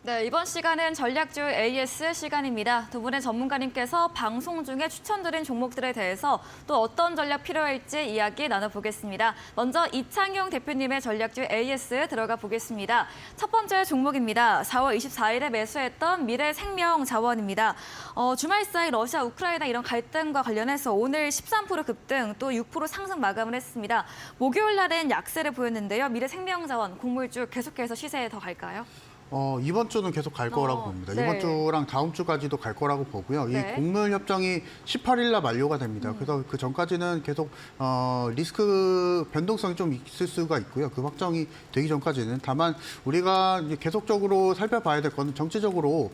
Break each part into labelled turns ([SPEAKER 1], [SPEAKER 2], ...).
[SPEAKER 1] 네, 이번 시간은 전략주 AS 시간입니다. 두 분의 전문가님께서 방송 중에 추천드린 종목들에 대해서 또 어떤 전략 필요할지 이야기 나눠보겠습니다. 먼저 이창용 대표님의 전략주 AS 들어가 보겠습니다. 첫 번째 종목입니다. 4월 24일에 매수했던 미래생명자원입니다. 주말 사이 러시아, 우크라이나 이런 갈등과 관련해서 오늘 13% 급등 또 6% 상승 마감을 했습니다. 목요일 날엔 약세를 보였는데요. 미래생명자원, 곡물주 계속해서 시세에 더 갈까요?
[SPEAKER 2] 이번 주는 계속 갈 거라고 봅니다.
[SPEAKER 1] 네.
[SPEAKER 2] 이번 주랑 다음 주까지도 갈 거라고 보고요.
[SPEAKER 1] 네.
[SPEAKER 2] 이 곡물 협정이 18일 날 만료가 됩니다. 그래서 그 전까지는 계속 리스크 변동성이 좀 있을 수가 있고요. 그 확정이 되기 전까지는. 다만 우리가 이제 계속적으로 살펴봐야 될 거는 정치적으로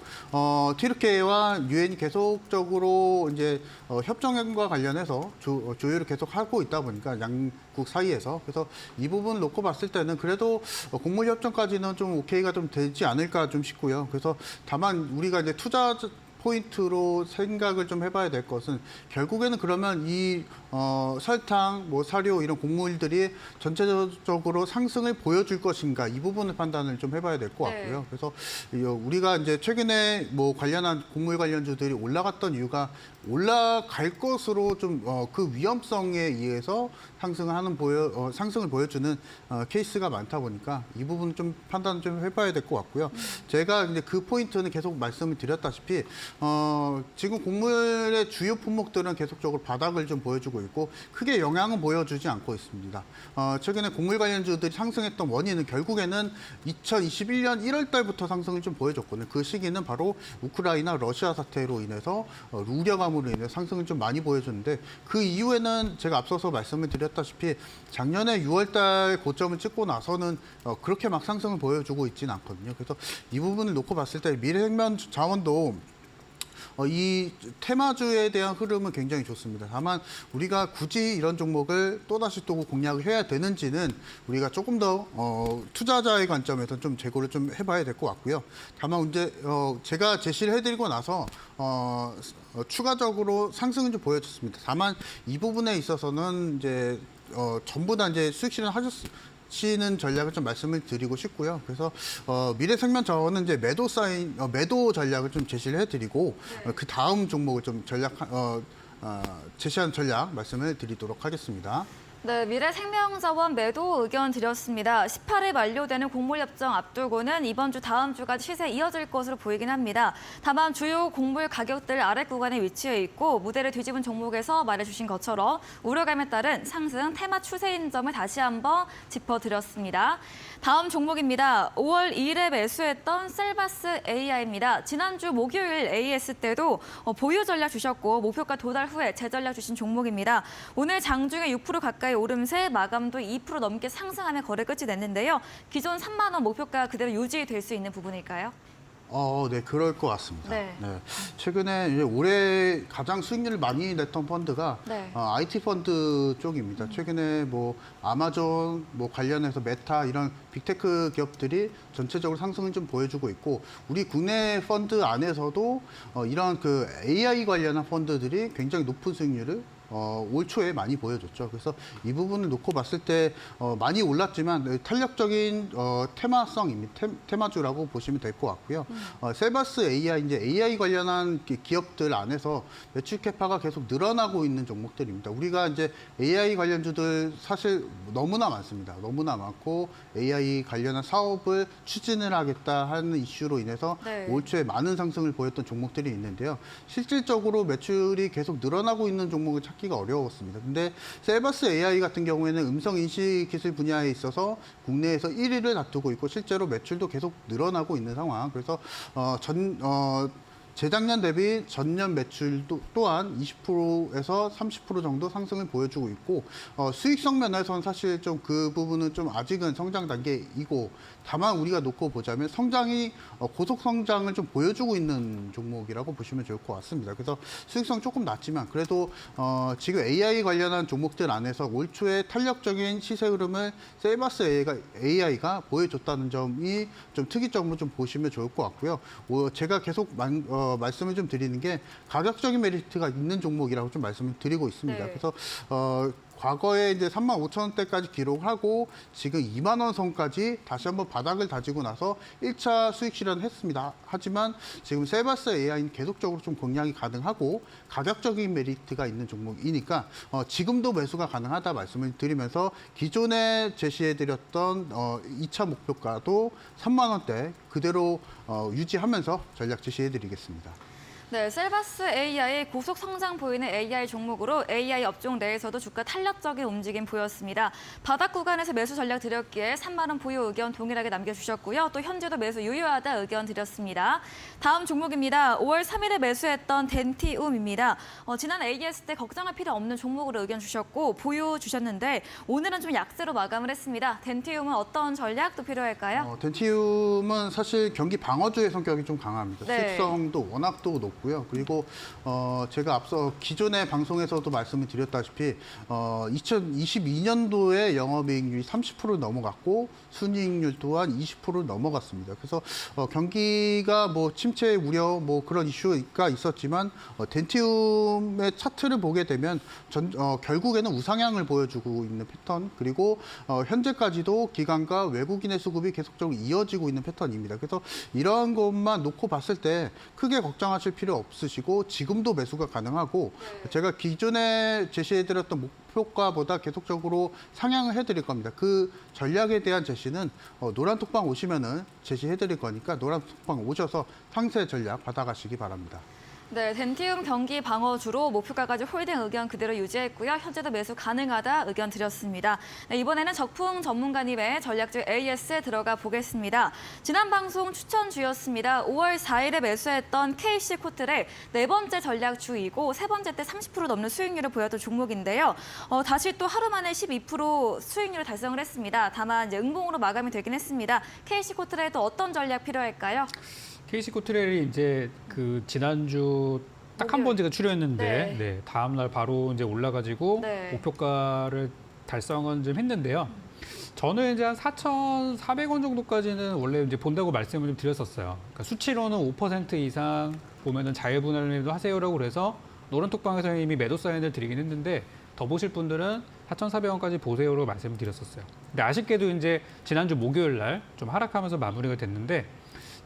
[SPEAKER 2] 튀르키예와 유엔이 계속적으로 이제 협정과 관련해서 조율을 계속 하고 있다 보니까 양국 사이에서 그래서 이 부분 놓고 봤을 때는 그래도 곡물 협정까지는 좀 오케이가 좀 되지 않을까 좀 싶고요. 그래서 다만 우리가 이제 투자 포인트로 생각을 좀 해봐야 될 것은 결국에는 그러면 이 설탕, 뭐 사료 이런 곡물들이 전체적으로 상승을 보여줄 것인가 이 부분을 판단을 좀 해봐야 될 것 같고요.
[SPEAKER 1] 네.
[SPEAKER 2] 그래서 우리가 이제 최근에 뭐 관련한 곡물 관련주들이 올라갔던 이유가 올라갈 것으로 좀 그 위험성에 의해서 상승을 보여주는 케이스가 많다 보니까 이 부분 좀 판단을 좀 해봐야 될 것 같고요. 제가 이제 그 포인트는 계속 말씀을 드렸다시피 지금 곡물의 주요 품목들은 계속적으로 바닥을 좀 보여주고 있고 크게 영향은 보여주지 않고 있습니다. 최근에 곡물 관련주들이 상승했던 원인은 결국에는 2021년 1월 달부터 상승을 좀 보여줬거든요. 그 시기는 바로 우크라이나, 러시아 사태로 인해서 우려감으로 인해 상승을 좀 많이 보여줬는데 그 이후에는 제가 앞서서 말씀을 드렸다시피 작년에 6월 달 고점을 찍고 나서는 그렇게 막 상승을 보여주고 있지는 않거든요. 그래서 이 부분을 놓고 봤을 때 미래생명 자원도 이 테마주에 대한 흐름은 굉장히 좋습니다. 다만 우리가 굳이 이런 종목을 또다시 또 공략을 해야 되는지는 우리가 조금 더 투자자의 관점에서 좀 재고를 좀 해봐야 될 것 같고요. 다만 이제 제가 제시를 해드리고 나서 추가적으로 상승은 좀 보여줬습니다. 다만 이 부분에 있어서는 이제 전부 다 이제 수익 실현하시는 전략을 좀 말씀을 드리고 싶고요. 그래서 미래생명자원은 이제 매도 전략을 좀 제시를 해드리고
[SPEAKER 1] 네.
[SPEAKER 2] 그 다음 종목을 좀 제시한 전략 말씀을 드리도록 하겠습니다.
[SPEAKER 1] 네, 미래생명자원 매도 의견 드렸습니다. 18일 만료되는 곡물협정 앞두고는 이번 주 다음 주까지 시세 이어질 것으로 보이긴 합니다. 다만 주요 곡물 가격들 아래 구간에 위치해 있고 무대를 뒤집은 종목에서 말해주신 것처럼 우려감에 따른 상승 테마 추세인 점을 다시 한번 짚어드렸습니다. 다음 종목입니다. 5월 2일에 매수했던 셀바스 AI입니다. 지난주 목요일 AS 때도 보유 전략 주셨고 목표가 도달 후에 재전략 주신 종목입니다. 오늘 장중에 6% 가까이 오름세 마감도 2% 넘게 상승하며 거래 끝이 냈는데요. 기존 3만 원 목표가 그대로 유지될 수 있는 부분일까요?
[SPEAKER 2] 네, 그럴 것 같습니다.
[SPEAKER 1] 네.
[SPEAKER 2] 최근에 이제 올해 가장 수익률을 많이 냈던 펀드가
[SPEAKER 1] 네.
[SPEAKER 2] IT 펀드 쪽입니다. 최근에 뭐 아마존, 뭐 관련해서 메타 이런 빅테크 기업들이 전체적으로 상승을 좀 보여주고 있고 우리 국내 펀드 안에서도 이런 그 AI 관련한 펀드들이 굉장히 높은 수익률을 올 초에 많이 보여줬죠. 그래서 이 부분을 놓고 봤을 때 많이 올랐지만 탄력적인 테마성입니다. 테마주라고 보시면 될 것 같고요. 셀바스 AI 이제 AI 관련한 기업들 안에서 매출 캐파가 계속 늘어나고 있는 종목들입니다. 우리가 이제 AI 관련주들 사실 너무나 많습니다. 너무나 많고 AI 관련한 사업을 추진을 하겠다 하는 이슈로 인해서
[SPEAKER 1] 네.
[SPEAKER 2] 올 초에 많은 상승을 보였던 종목들이 있는데요. 실질적으로 매출이 계속 늘어나고 있는 종목을 찾기가 어려웠습니다. 근데 셀바스 AI 같은 경우에는 음성 인식 기술 분야에 있어서 국내에서 1위를 다투고 있고 실제로 매출도 계속 늘어나고 있는 상황. 그래서 재작년 대비 전년 매출 또한 20%에서 30% 정도 상승을 보여주고 있고 수익성 면에서는 사실 좀 그 부분은 좀 아직은 성장 단계이고 다만 우리가 놓고 보자면 성장이 고속 성장을 좀 보여주고 있는 종목이라고 보시면 좋을 것 같습니다. 그래서 수익성 조금 낮지만 그래도 지금 AI 관련한 종목들 안에서 올 초에 탄력적인 시세 흐름을 셀바스 AI가 보여줬다는 점이 좀 특이점으로 좀 보시면 좋을 것 같고요. 제가 계속 말씀을 좀 드리는 게 가격적인 메리트가 있는 종목이라고 좀 말씀을 드리고 있습니다.
[SPEAKER 1] 네.
[SPEAKER 2] 그래서 과거에 이제 35,000원대까지 기록하고 지금 2만 원 선까지 다시 한번 바닥을 다지고 나서 1차 수익 실현을 했습니다. 하지만 지금 세바스 AI는 계속적으로 좀 공략이 가능하고 가격적인 메리트가 있는 종목이니까 지금도 매수가 가능하다 말씀을 드리면서 기존에 제시해드렸던 2차 목표가도 3만 원대 그대로 유지하면서 전략 제시해드리겠습니다.
[SPEAKER 1] 네, 셀바스 AI 고속 성장 보이는 AI 종목으로 AI 업종 내에서도 주가 탄력적인 움직임 보였습니다. 바닥 구간에서 매수 전략 드렸기에 3만 원 보유 의견 동일하게 남겨주셨고요. 또 현재도 매수 유효하다 의견 드렸습니다. 다음 종목입니다. 5월 3일에 매수했던 덴티움입니다. 지난 AS 때 걱정할 필요 없는 종목으로 의견 주셨고 보유 주셨는데 오늘은 좀 약세로 마감을 했습니다. 덴티움은 어떤 전략도 필요할까요?
[SPEAKER 2] 덴티움은 사실 경기 방어주의 성격이 좀 강합니다.
[SPEAKER 1] 네.
[SPEAKER 2] 수익성도 워낙 또 높고요. 그리고 제가 앞서 기존의 방송에서도 말씀을 드렸다시피 2022년도에 영업이익률이 30% 넘어갔고 순이익률 또한 20% 넘어갔습니다. 그래서 경기가 뭐 침체 우려 뭐 그런 이슈가 있었지만 덴티움의 차트를 보게 되면 결국에는 우상향을 보여주고 있는 패턴 그리고 현재까지도 기관과 외국인의 수급이 계속적으로 이어지고 있는 패턴입니다. 그래서 이러한 것만 놓고 봤을 때 크게 걱정하실 필요 없으시고 지금도 매수가 가능하고 제가 기존에 제시해드렸던 목표가보다 계속적으로 상향을 해드릴 겁니다. 그 전략에 대한 제시는 노란톡방 오시면은 제시해드릴 거니까 노란톡방 오셔서 상세 전략 받아가시기 바랍니다.
[SPEAKER 1] 네, 덴티움 경기 방어주로 목표가까지 홀딩 의견 그대로 유지했고요. 현재도 매수 가능하다 의견 드렸습니다. 네, 이번에는 적풍 전문가님의 전략주 AS에 들어가 보겠습니다. 지난 방송 추천주였습니다. 5월 4일에 매수했던 KC코트를 네 번째 전략주이고 세 번째 때 30% 넘는 수익률을 보였던 종목인데요. 다시 또 하루 만에 12% 수익률을 달성을 했습니다. 다만 이제 응봉으로 마감이 되긴 했습니다. KC코트에 또 어떤 전략 필요할까요?
[SPEAKER 3] KC코트렐이 이제 그 지난주 딱 한 번 제가 출연했는데 네, 다음 날 바로 이제 올라가지고
[SPEAKER 1] 네.
[SPEAKER 3] 목표가를 달성은 좀 했는데요. 저는 이제 한 4,400원 정도까지는 원래 이제 본다고 말씀을 좀 드렸었어요. 그러니까 수치로는 5% 이상 보면은 자유분할 매도 하세요라고 그래서 노란톡방에서 이미 매도 사인을 드리긴 했는데 더 보실 분들은 4,400원까지 보세요로 말씀을 드렸었어요. 근데 아쉽게도 이제 지난주 목요일 날 좀 하락하면서 마무리가 됐는데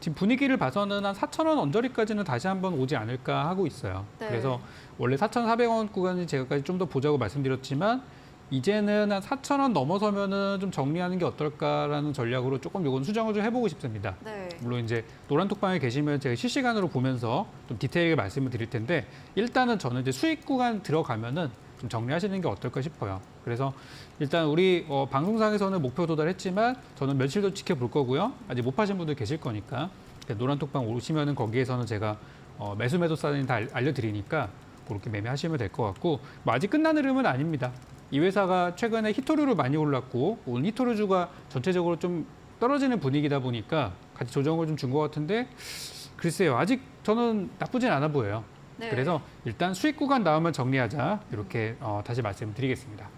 [SPEAKER 3] 지금 분위기를 봐서는 한 4,000원 언저리까지는 다시 한번 오지 않을까 하고 있어요.
[SPEAKER 1] 네.
[SPEAKER 3] 그래서 원래 4,400원 구간이 제가까지 좀 더 보자고 말씀드렸지만 이제는 한 4,000원 넘어서면은 좀 정리하는 게 어떨까라는 전략으로 조금 요건 수정을 좀 해보고 싶습니다.
[SPEAKER 1] 네.
[SPEAKER 3] 물론 이제 노란톡방에 계시면 제가 실시간으로 보면서 좀 디테일하게 말씀을 드릴 텐데 일단은 저는 이제 수익 구간 들어가면은 좀 정리하시는 게 어떨까 싶어요. 그래서 일단 우리 방송상에서는 목표 도달했지만 저는 며칠 더 지켜볼 거고요. 아직 못 파신 분들 계실 거니까 노란톡방 오시면은 거기에서는 제가 매도 사인 다 알려드리니까 그렇게 매매하시면 될 것 같고 뭐 아직 끝난 흐름은 아닙니다. 이 회사가 최근에 히토류를 많이 올랐고 오늘 히토류주가 전체적으로 좀 떨어지는 분위기다 보니까 같이 조정을 좀 준 것 같은데 글쎄요. 아직 저는 나쁘진 않아 보여요.
[SPEAKER 1] 네.
[SPEAKER 3] 그래서 일단 수익 구간 나오면 정리하자 이렇게 다시 말씀드리겠습니다.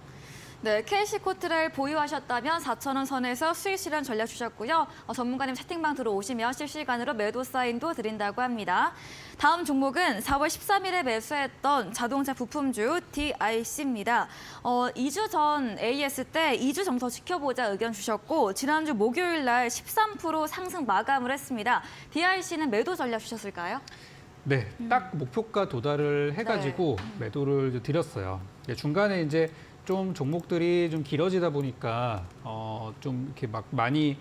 [SPEAKER 1] 네, KC코트를 보유하셨다면 4,000원 선에서 수익 실현 전략 주셨고요. 전문가님 채팅방 들어오시면 실시간으로 매도 사인도 드린다고 합니다. 다음 종목은 4월 13일에 매수했던 자동차 부품주 DIC입니다. 2주 전 AS 때 2주 정도 지켜보자 의견 주셨고 지난주 목요일 날 13% 상승 마감을 했습니다. DIC는 매도 전략 주셨을까요?
[SPEAKER 3] 네, 딱 목표가 도달을 해가지고 매도를 드렸어요. 중간에 이제 좀 종목들이 좀 길어지다 보니까 좀 이렇게 막 많이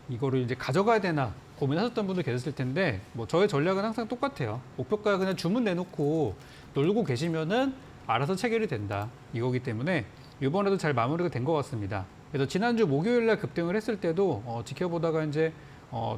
[SPEAKER 3] 이거를 이제 가져가야 되나 고민하셨던 분들 계셨을 텐데 뭐 저의 전략은 항상 똑같아요. 목표가 그냥 주문 내놓고 놀고 계시면은 알아서 체결이 된다 이거기 때문에 이번에도 잘 마무리가 된 것 같습니다. 그래서 지난주 목요일 날 급등을 했을 때도 지켜보다가 이제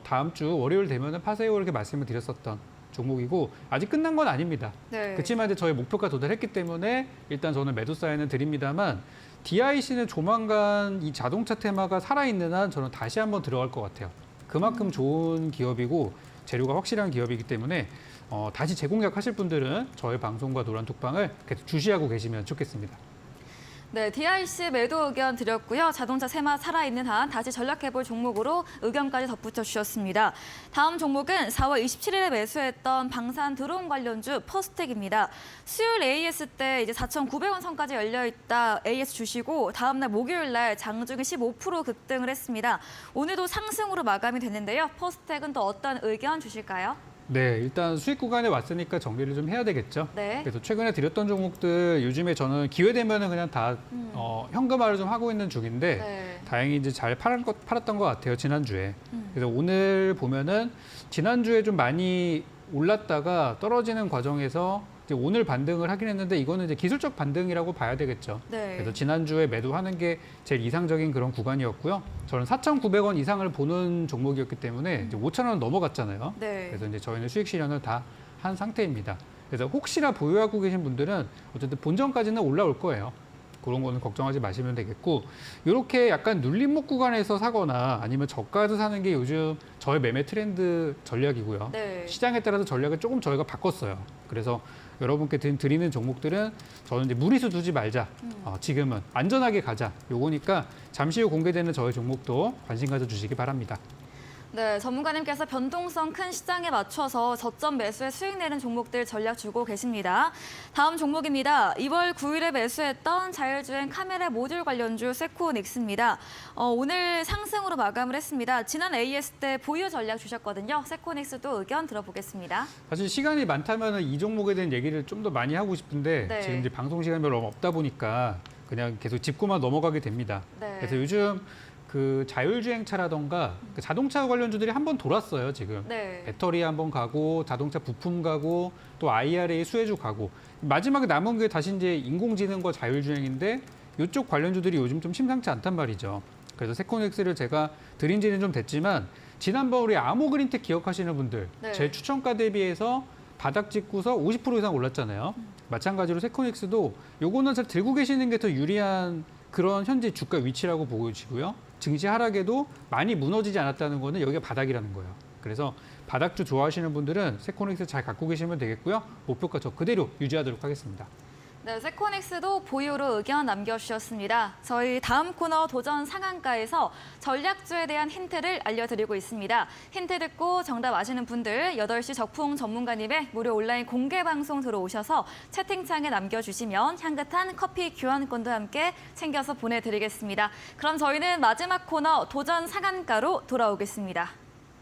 [SPEAKER 3] 다음 주 월요일 되면은 파세요 이렇게 말씀을 드렸었던 종목이고 아직 끝난 건 아닙니다.
[SPEAKER 1] 네.
[SPEAKER 3] 그렇지만 이제 저희 목표가 도달했기 때문에 일단 저는 매도 사인을 드립니다만 DIC는 조만간 이 자동차 테마가 살아있는 한 저는 다시 한번 들어갈 것 같아요. 그만큼 좋은 기업이고 재료가 확실한 기업이기 때문에 다시 재공략하실 분들은 저희 방송과 노란톡방을 계속 주시하고 계시면 좋겠습니다.
[SPEAKER 1] 네, DIC 매도 의견 드렸고요. 자동차 세마 살아있는 한 다시 전략해볼 종목으로 의견까지 덧붙여 주셨습니다. 다음 종목은 4월 27일에 매수했던 방산 드론 관련주 퍼스텍입니다. 수요일 AS 때 이제 4,900원 선까지 열려있다 AS 주시고 다음날 목요일 날 장중에 15% 급등을 했습니다. 오늘도 상승으로 마감이 됐는데요. 퍼스텍은 또 어떤 의견 주실까요?
[SPEAKER 3] 네, 일단 수익 구간에 왔으니까 정리를 좀 해야 되겠죠.
[SPEAKER 1] 네.
[SPEAKER 3] 그래서 최근에 드렸던 종목들 요즘에 저는 기회 되면은 그냥 다 현금화를 좀 하고 있는 중인데
[SPEAKER 1] 네.
[SPEAKER 3] 다행히 이제 잘 팔았던 것 같아요, 지난주에. 그래서 오늘 보면은 지난주에 좀 많이 올랐다가 떨어지는 과정에서 이제 오늘 반등을 하긴 했는데 이거는 이제 기술적 반등이라고 봐야 되겠죠.
[SPEAKER 1] 네.
[SPEAKER 3] 그래서 지난주에 매도하는 게 제일 이상적인 그런 구간이었고요. 저는 4,900원 이상을 보는 종목이었기 때문에 이제 5,000원 넘어갔잖아요.
[SPEAKER 1] 네.
[SPEAKER 3] 그래서 이제 저희는 수익 실현을 다 한 상태입니다. 그래서 혹시나 보유하고 계신 분들은 어쨌든 본전까지는 올라올 거예요. 그런 거는 걱정하지 마시면 되겠고, 이렇게 약간 눌림목 구간에서 사거나 아니면 저가에서 사는 게 요즘 저의 매매 트렌드 전략이고요.
[SPEAKER 1] 네.
[SPEAKER 3] 시장에 따라서 전략을 조금 저희가 바꿨어요. 그래서 여러분께 드리는 종목들은 저는 이제 무리수 두지 말자. 지금은 안전하게 가자. 요거니까 잠시 후 공개되는 저의 종목도 관심 가져주시기 바랍니다.
[SPEAKER 1] 네, 전문가님께서 변동성 큰 시장에 맞춰서 저점 매수에 수익 내는 종목들 전략 주고 계십니다. 다음 종목입니다. 2월 9일에 매수했던 자율주행 카메라 모듈 관련주 세코닉스입니다. 오늘 상승으로 마감을 했습니다. 지난 AS 때 보유 전략 주셨거든요. 세코닉스도 의견 들어보겠습니다.
[SPEAKER 3] 사실 시간이 많다면 이 종목에 대한 얘기를 좀 더 많이 하고 싶은데
[SPEAKER 1] 네.
[SPEAKER 3] 지금 이제 방송 시간이 별로 없다 보니까 그냥 계속 짚고만 넘어가게 됩니다.
[SPEAKER 1] 네.
[SPEAKER 3] 그래서 요즘 그 자율주행차라던가 그 자동차 관련주들이 한번 돌았어요, 지금.
[SPEAKER 1] 네.
[SPEAKER 3] 배터리 한번 가고 자동차 부품 가고 또 IRA 수혜주 가고 마지막에 남은 게 다시 이제 인공지능과 자율주행인데 이쪽 관련주들이 요즘 좀 심상치 않단 말이죠. 그래서 세코닉스를 제가 드린 지는 좀 됐지만 지난번 우리 아모그린텍 기억하시는 분들
[SPEAKER 1] 네.
[SPEAKER 3] 제 추천가 대비해서 바닥 찍고서 50% 이상 올랐잖아요. 마찬가지로 세코닉스도 요거는 잘 들고 계시는 게 더 유리한 그런 현재 주가 위치라고 보여지고요. 증시 하락에도 많이 무너지지 않았다는 거는 여기가 바닥이라는 거예요. 그래서 바닥주 좋아하시는 분들은 세코닉스 잘 갖고 계시면 되겠고요. 목표가 저 그대로 유지하도록 하겠습니다.
[SPEAKER 1] 네, 세코닉스도 보유로 의견 남겨주셨습니다. 저희 다음 코너 도전 상한가에서 전략주에 대한 힌트를 알려드리고 있습니다. 힌트 듣고 정답 아시는 분들 8시 적풍 전문가님의 무료 온라인 공개 방송 들어오셔서 채팅창에 남겨주시면 향긋한 커피 교환권도 함께 챙겨서 보내드리겠습니다. 그럼 저희는 마지막 코너 도전 상한가로 돌아오겠습니다.